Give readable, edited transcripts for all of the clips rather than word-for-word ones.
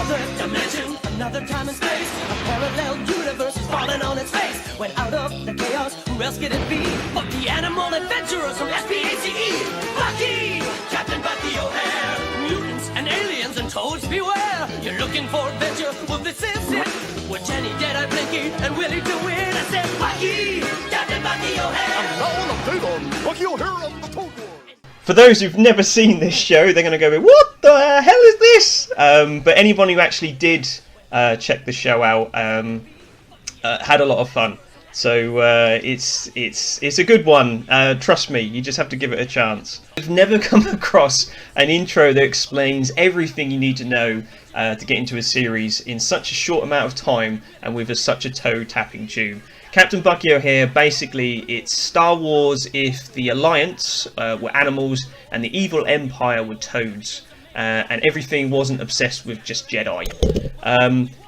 another dimension, another time and space. A parallel universe is falling on its face. When out of the chaos, who else could it be but the animal adventurers from SPACE? Bucky! Captain Bucky O'Hare! Mutants and aliens and toads beware! You're looking for adventure? Well, this is it! With Jenny, Deadeye, Blinky, and Willy Dewitt. I said, Bucky! Captain Bucky O'Hare! And now an update on Bucky O'Hare and the Toad War. For those who've never seen this show, they're going to go, what the hell is this? But anyone who actually did check the show out had a lot of fun. So it's a good one. Trust me, you just have to give it a chance. I've never come across an intro that explains everything you need to know to get into a series in such a short amount of time and with such a toe-tapping tune. Captain Bucky O'Hare, basically, it's Star Wars if the Alliance were animals and the evil Empire were toads, and everything wasn't obsessed with just Jedi.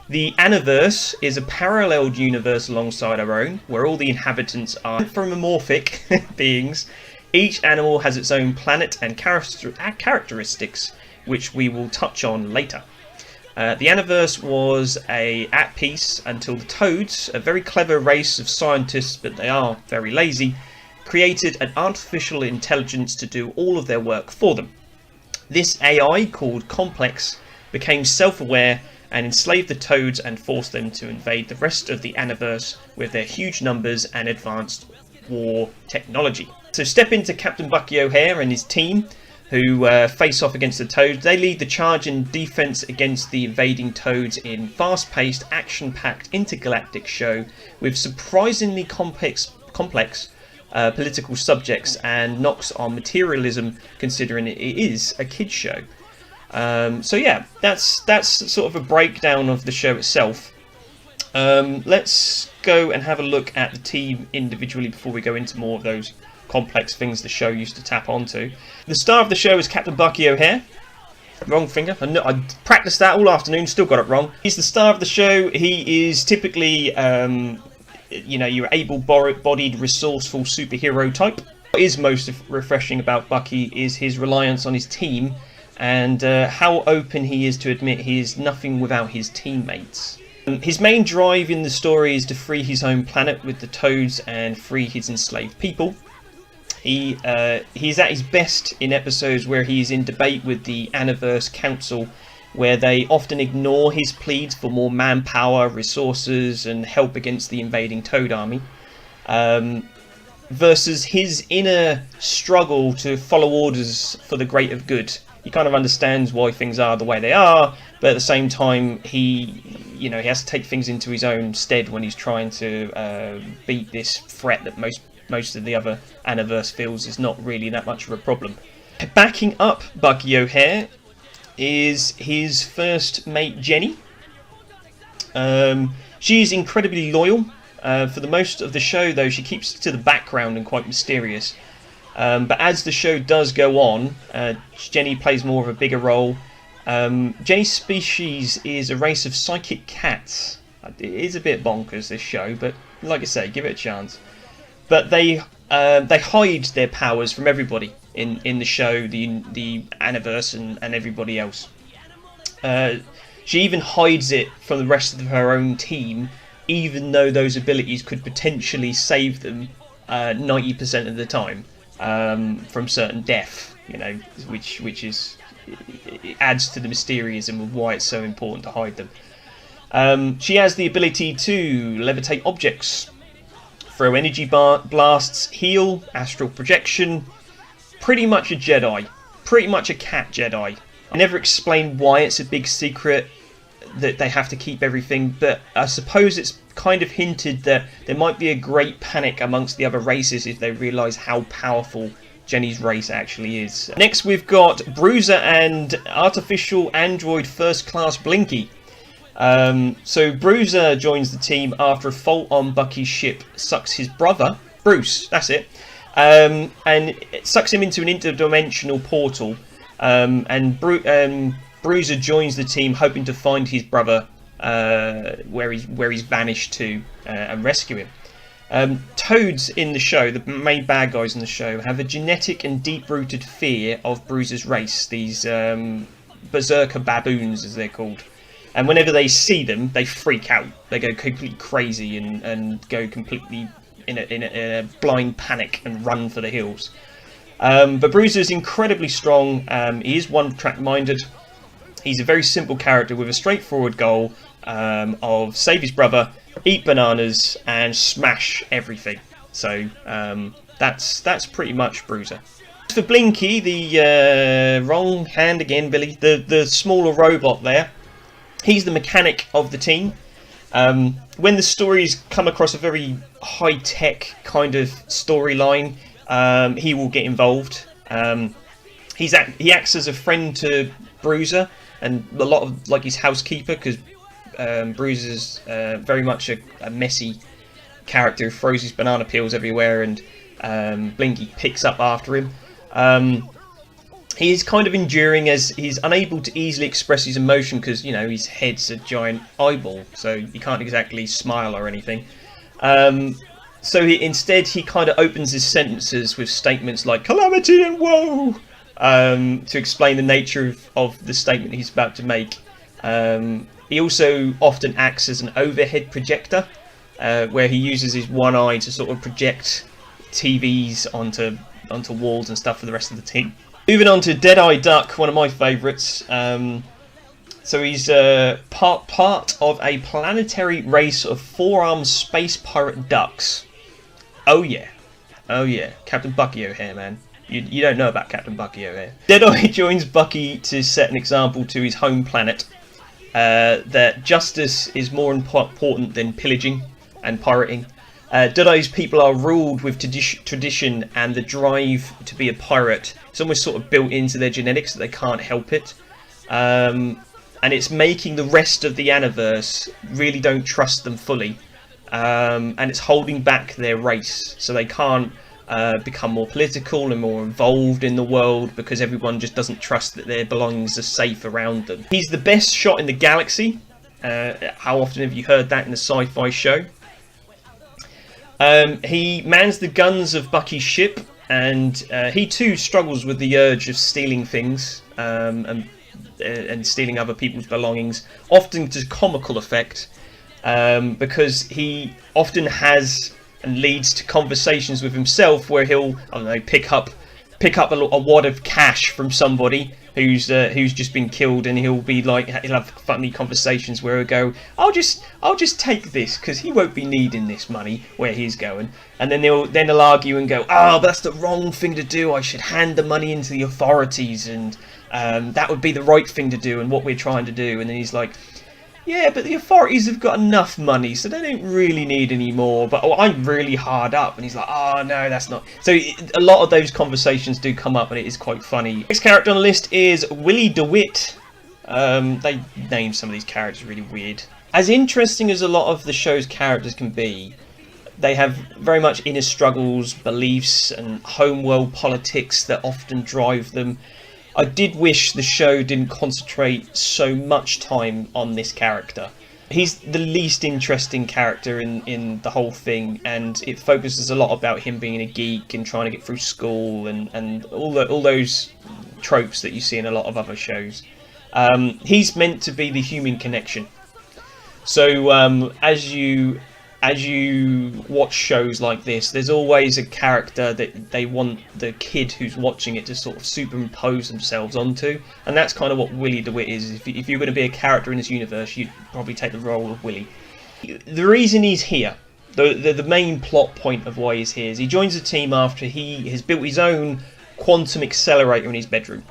The Aniverse is a paralleled universe alongside our own, where all the inhabitants are anthropomorphic beings. Each animal has its own planet and characteristics, which we will touch on later. The Aniverse was at peace until the Toads, a very clever race of scientists, but they are very lazy, created an artificial intelligence to do all of their work for them. This AI, called Complex, became self-aware and enslaved the Toads and forced them to invade the rest of the Aniverse with their huge numbers and advanced war technology. So step into Captain Bucky O'Hare and his team, who face off against the Toads. They lead the charge in defense against the invading Toads in fast-paced, action-packed intergalactic show with surprisingly complex political subjects and knocks on materialism, considering it is a kids show. So yeah, that's sort of a breakdown of the show itself. Let's go and have a look at the team individually before we go into more of those complex things the show used to tap onto. The star of the show is Captain Bucky O'Hare. Wrong finger. I practiced that all afternoon, still got it wrong. He's the star of the show. He is typically, your able-bodied, resourceful superhero type. What is most refreshing about Bucky is his reliance on his team and how open he is to admit he is nothing without his teammates. His main drive in the story is to free his home planet with the Toads and free his enslaved people. He's at his best in episodes where he's in debate with the Aniverse Council, where they often ignore his pleas for more manpower, resources, and help against the invading Toad army, versus his inner struggle to follow orders for the greater good. He kind of understands why things are the way they are, but at the same time, he has to take things into his own stead when he's trying to beat this threat that most of the other Aniverse feels is not really that much of a problem. Backing up Bucky O'Hare is his first mate, Jenny. She is incredibly loyal. For the most of the show, though, she keeps to the background and quite mysterious. But as the show does go on, Jenny plays more of a bigger role. Jenny's species is a race of psychic cats. It is a bit bonkers, this show, but like I say, give it a chance. But they hide their powers from everybody in the show, the Aniverse and everybody else. She even hides it from the rest of her own team, even though those abilities could potentially save them 90% of the time from certain death. Which it adds to the mysteriousm of why it's so important to hide them. She has the ability to levitate objects, throw energy blasts, heal, astral projection. Pretty much a Jedi. Pretty much a cat Jedi. I never explained why it's a big secret that they have to keep everything, but I suppose it's kind of hinted that there might be a great panic amongst the other races if they realise how powerful Jenny's race actually is. Next we've got Bruiser and artificial android first class Blinky. So Bruiser joins the team after a fault on Bucky's ship sucks his brother, Bruce, that's it, and it sucks him into an interdimensional portal, and Bruiser joins the team hoping to find his brother where he's vanished to and rescue him. Toads in the show, the main bad guys in the show, have a genetic and deep-rooted fear of Bruiser's race, these berserker baboons as they're called. and whenever they see them, they freak out. They go completely crazy and go completely in a blind panic and run for the hills. But Bruiser is incredibly strong. He is one-track minded. He's a very simple character with a straightforward goal of save his brother, eat bananas, and smash everything. So that's pretty much Bruiser. For Blinky, the wrong hand again, Billy, the smaller robot there, he's the mechanic of the team. When the stories come across a very high-tech kind of storyline, he will get involved. He acts as a friend to Bruiser and a lot of like his housekeeper, because Bruiser's very much a messy character who throws his banana peels everywhere, and Blinky picks up after him. He is kind of enduring as he's unable to easily express his emotion because, you know, his head's a giant eyeball, so he can't exactly smile or anything. So instead he kind of opens his sentences with statements like calamity and woe to explain the nature of the statement he's about to make. He also often acts as an overhead projector, where he uses his one eye to sort of project TVs onto walls and stuff for the rest of the team. Moving on to Deadeye Duck, one of my favourites. So he's part of a planetary race of four-armed space pirate ducks. Oh yeah, Captain Bucky O'Hare, man. You don't know about Captain Bucky O'Hare. Deadeye joins Bucky to set an example to his home planet, that justice is more important than pillaging and pirating. Deadeye's people are ruled with tradition and the drive to be a pirate. It's almost sort of built into their genetics that they can't help it. And it's making the rest of the Aniverse really don't trust them fully. And it's holding back their race, so they can't become more political and more involved in the world because everyone just doesn't trust that their belongings are safe around them. He's the best shot in the galaxy. How often have you heard that in a sci-fi show? He mans the guns of Bucky's ship, and he too struggles with the urge of stealing things and stealing other people's belongings, often to comical effect, because he often has and leads to conversations with himself where he'll, I don't know, pick up a wad of cash from somebody who's just been killed, and he'll have funny conversations where he'll go, I'll just take this because he won't be needing this money where he's going, and then they'll argue and go, but that's the wrong thing to do. I should hand the money into the authorities, and that would be the right thing to do and what we're trying to do. And then he's like, yeah, but the authorities have got enough money, so they don't really need any more. But I'm really hard up. And he's like, oh, no, that's not. So a lot of those conversations do come up, and it is quite funny. Next character on the list is Willy Dewitt. They name some of these characters really weird. As interesting as a lot of the show's characters can be, they have very much inner struggles, beliefs, and homeworld politics that often drive them. I did wish the show didn't concentrate so much time on this character. He's the least interesting character in the whole thing, and it focuses a lot about him being a geek and trying to get through school and all those tropes that you see in a lot of other shows. He's meant to be the human connection. So as you watch shows like this, there's always a character that they want the kid who's watching it to sort of superimpose themselves onto, and that's kind of what Willy Dewitt is. If you're going to be a character in this universe, you'd probably take the role of Willy. The reason he's here, the main plot point of why he's here, is he joins the team after he has built his own quantum accelerator in his bedroom.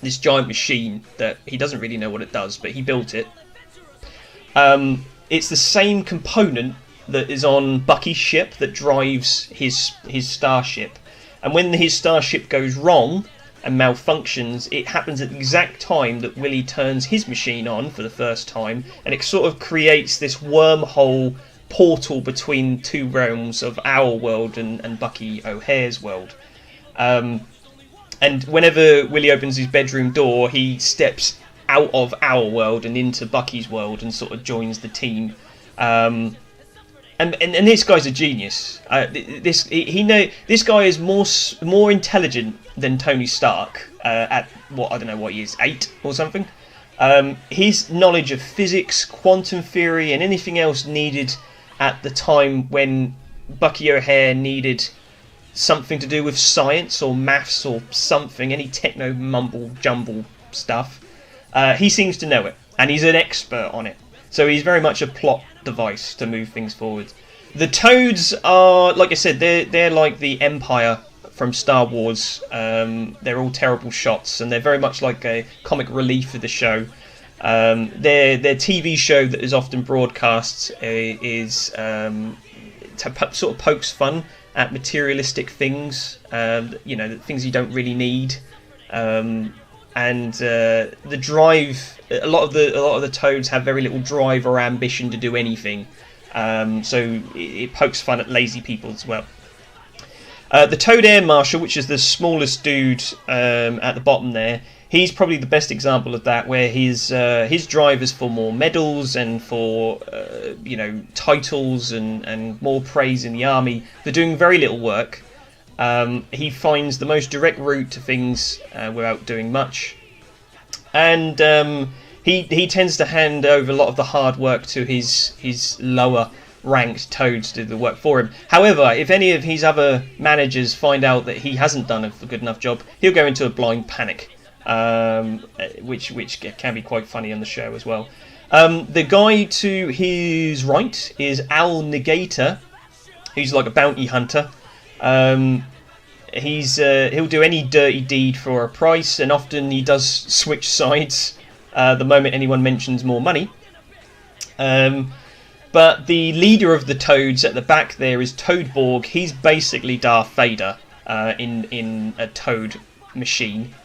This giant machine that he doesn't really know what it does, but he built it. It's the same component that is on Bucky's ship that drives his starship. And when his starship goes wrong and malfunctions, it happens at the exact time that Willy turns his machine on for the first time, and it sort of creates this wormhole portal between two realms of our world and Bucky O'Hare's world. And whenever Willy opens his bedroom door, he steps out of our world and into Bucky's world and sort of joins the team. And this guy's a genius. This guy is more intelligent than Tony Stark at what, I don't know what he is, 8 or something. His knowledge of physics, quantum theory, and anything else needed at the time when Bucky O'Hare needed something to do with science or maths or something, any techno mumble jumble stuff, he seems to know it, and he's an expert on it. So he's very much a plot device to move things forward. The Toads are, like I said, they're like the Empire from Star Wars. They're all terrible shots, and they're very much like a comic relief of the show. Their TV show that is often broadcast is sort of pokes fun at materialistic things, things you don't really need, and the drive. A lot of the Toads have very little drive or ambition to do anything, so it pokes fun at lazy people as well. The Toad Air Marshal, which is the smallest dude at the bottom there, he's probably the best example of that, where his drive is for more medals and for titles and more praise in the army. They're doing very little work. He finds the most direct route to things without doing much, and he tends to hand over a lot of the hard work to his lower ranked Toads to do the work for him. However, if any of his other managers find out that he hasn't done a good enough job, he'll go into a blind panic, which can be quite funny on the show as well. The guy to his right is Al Negator, who's like a bounty hunter. He'll do any dirty deed for a price, and often he does switch sides the moment anyone mentions more money. But the leader of the Toads at the back there is Toadborg. He's basically Darth Vader in a Toad machine.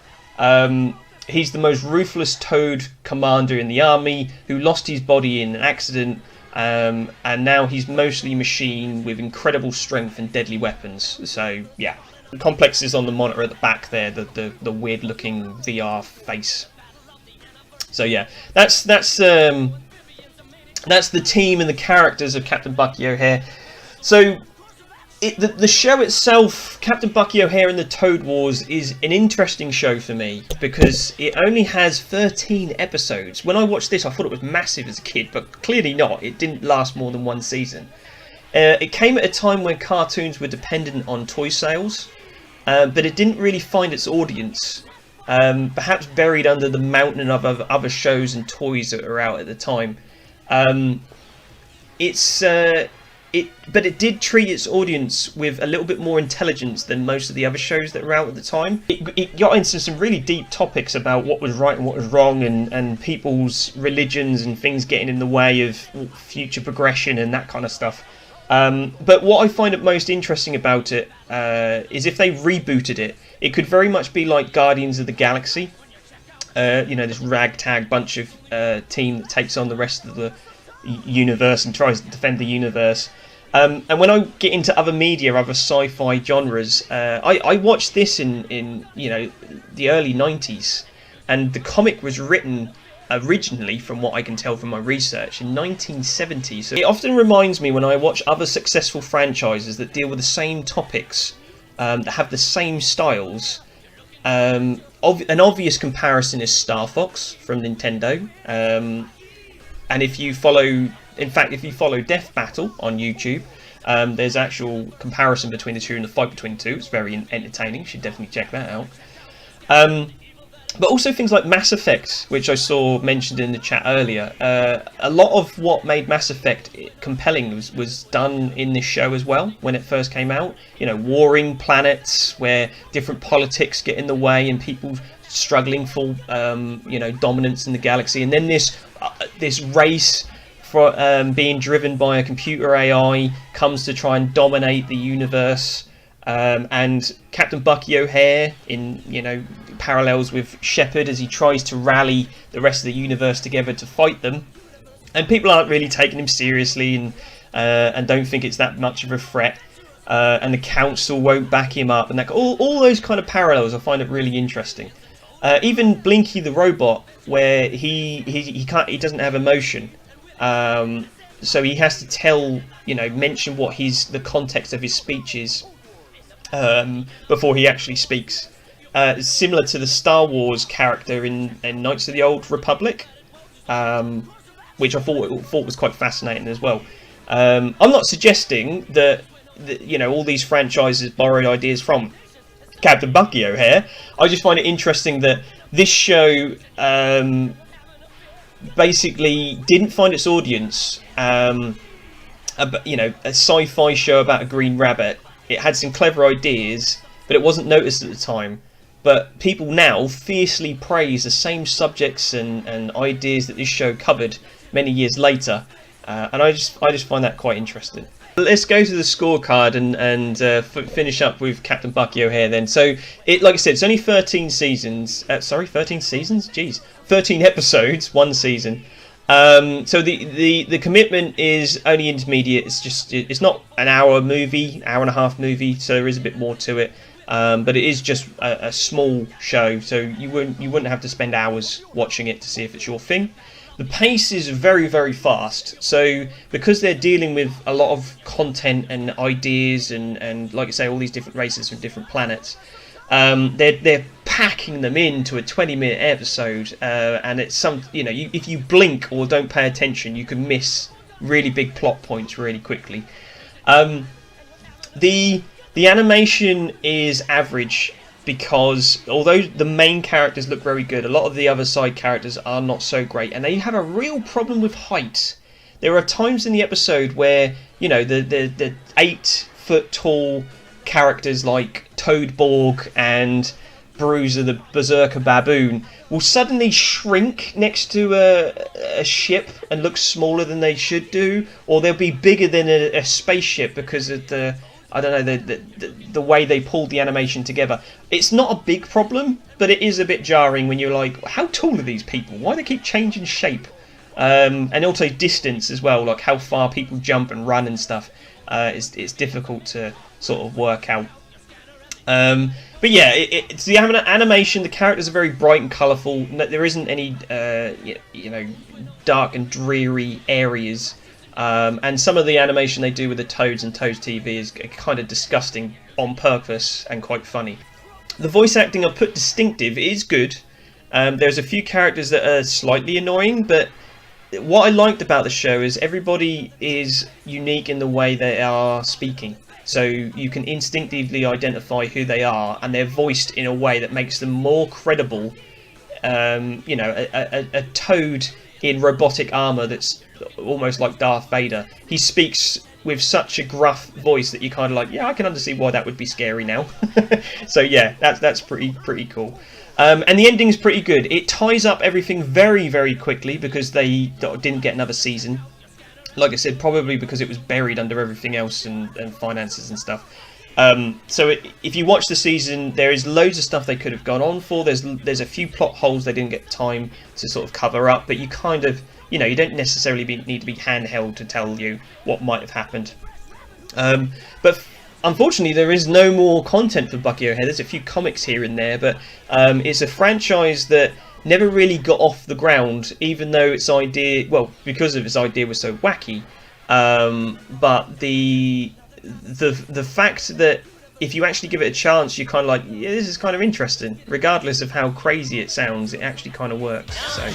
He's the most ruthless Toad commander in the army, who lost his body in an accident, and now he's mostly machine with incredible strength and deadly weapons. So yeah, the complex is on the monitor at the back there, the weird looking VR face. So yeah, that's the team and the characters of Captain Bucky O'Hare. So the show itself, Captain Bucky O'Hare and the Toad Wars, is an interesting show for me because it only has 13 episodes. When I watched this, I thought it was massive as a kid, but clearly not. It didn't last more than one season. It came at a time when cartoons were dependent on toy sales, but it didn't really find its audience. Perhaps buried under the mountain of other shows and toys that were out at the time. But it did treat its audience with a little bit more intelligence than most of the other shows that were out at the time. It got into some really deep topics about what was right and what was wrong, and people's religions and things getting in the way of future progression and that kind of stuff. But what I find it most interesting about it is if they rebooted it, it could very much be like Guardians of the Galaxy. This ragtag bunch of team that takes on the rest of the universe and tries to defend the universe. And when I get into other media, other sci-fi genres, I watched this in the early 90s, and the comic was written originally, from what I can tell from my research, in 1970. So it often reminds me when I watch other successful franchises that deal with the same topics, that have the same styles. An obvious comparison is Star Fox from Nintendo, and if you follow Death Battle on YouTube, there's actual comparison between the two and the fight between the two. It's very entertaining. You should definitely check that out. But also things like Mass Effect, which I saw mentioned in the chat earlier. A lot of what made Mass Effect compelling was done in this show as well when it first came out. Warring planets where different politics get in the way and people struggling for dominance in the galaxy, and then this race for being driven by a computer AI comes to try and dominate the universe. And Captain Bucky O'Hare in parallels with Shepard as he tries to rally the rest of the universe together to fight them, and people aren't really taking him seriously and don't think it's that much of a threat, and the council won't back him up, and all those kind of parallels. I find it really interesting. Even Blinky the robot, where he doesn't have emotion, so he has to mention what the context of his speech is before he actually speaks. similar to the Star Wars character in Knights of the Old Republic, which I thought was quite fascinating as well. I'm not suggesting that all these franchises borrowed ideas from Captain Bucky O'Hare. I just find it interesting that this show basically didn't find its audience. A sci-fi show about a green rabbit. It had some clever ideas, but it wasn't noticed at the time. But people now fiercely praise the same subjects and ideas that this show covered many years later, and I just find that quite interesting. Let's go to the scorecard and finish up with Captain Bucky O'Hare then. So, like I said, it's only 13 seasons. 13 seasons? Jeez. 13 episodes, one season. So the commitment is only intermediate. It's not an hour and a half movie, so there is a bit more to it. But it is just a small show, so you wouldn't have to spend hours watching it to see if it's your thing. The pace is very, very fast, so because they're dealing with a lot of content and ideas and like I say, all these different races from different planets, they're packing them into a 20-minute episode, and it's if you blink or don't pay attention, you can miss really big plot points really quickly. The animation is average, because although the main characters look very good, a lot of the other side characters are not so great, and they have a real problem with height. There are times in the episode where the 8-foot tall characters like Toadborg and Bruiser, the berserker baboon, will suddenly shrink next to a ship and look smaller than they should do, or they'll be bigger than a spaceship because of the way they pulled the animation together. It's not a big problem, but it is a bit jarring when you're like, how tall are these people? Why do they keep changing shape? And also distance as well, like how far people jump and run and stuff. It's difficult to sort of work out. But yeah, it's the animation. The characters are very bright and colourful. There isn't any dark and dreary areas. And some of the animation they do with the Toads and Toads TV is kind of disgusting on purpose and quite funny. The voice acting, I put distinctive, is good. There's a few characters that are slightly annoying, but what I liked about the show is everybody is unique in the way they are speaking. So you can instinctively identify who they are, and they're voiced in a way that makes them more credible. A toad in robotic armour that's almost like Darth Vader. He speaks with such a gruff voice that you kind of like, yeah, I can understand why that would be scary now. So yeah, that's pretty cool. And the ending's pretty good. It ties up everything very, very quickly because they didn't get another season. Like I said, probably because it was buried under everything else and finances and stuff. So if you watch the season, there is loads of stuff they could have gone on for. There's a few plot holes they didn't get time to sort of cover up, but you kind of, you don't necessarily need to be handheld to tell you what might have happened. But unfortunately, there is no more content for Bucky O'Hare. There's a few comics here and there, but it's a franchise that never really got off the ground, even though its idea, well, because of its idea was so wacky. But the fact that if you actually give it a chance, you're kind of like, yeah, this is kind of interesting. Regardless of how crazy it sounds, it actually kind of works. So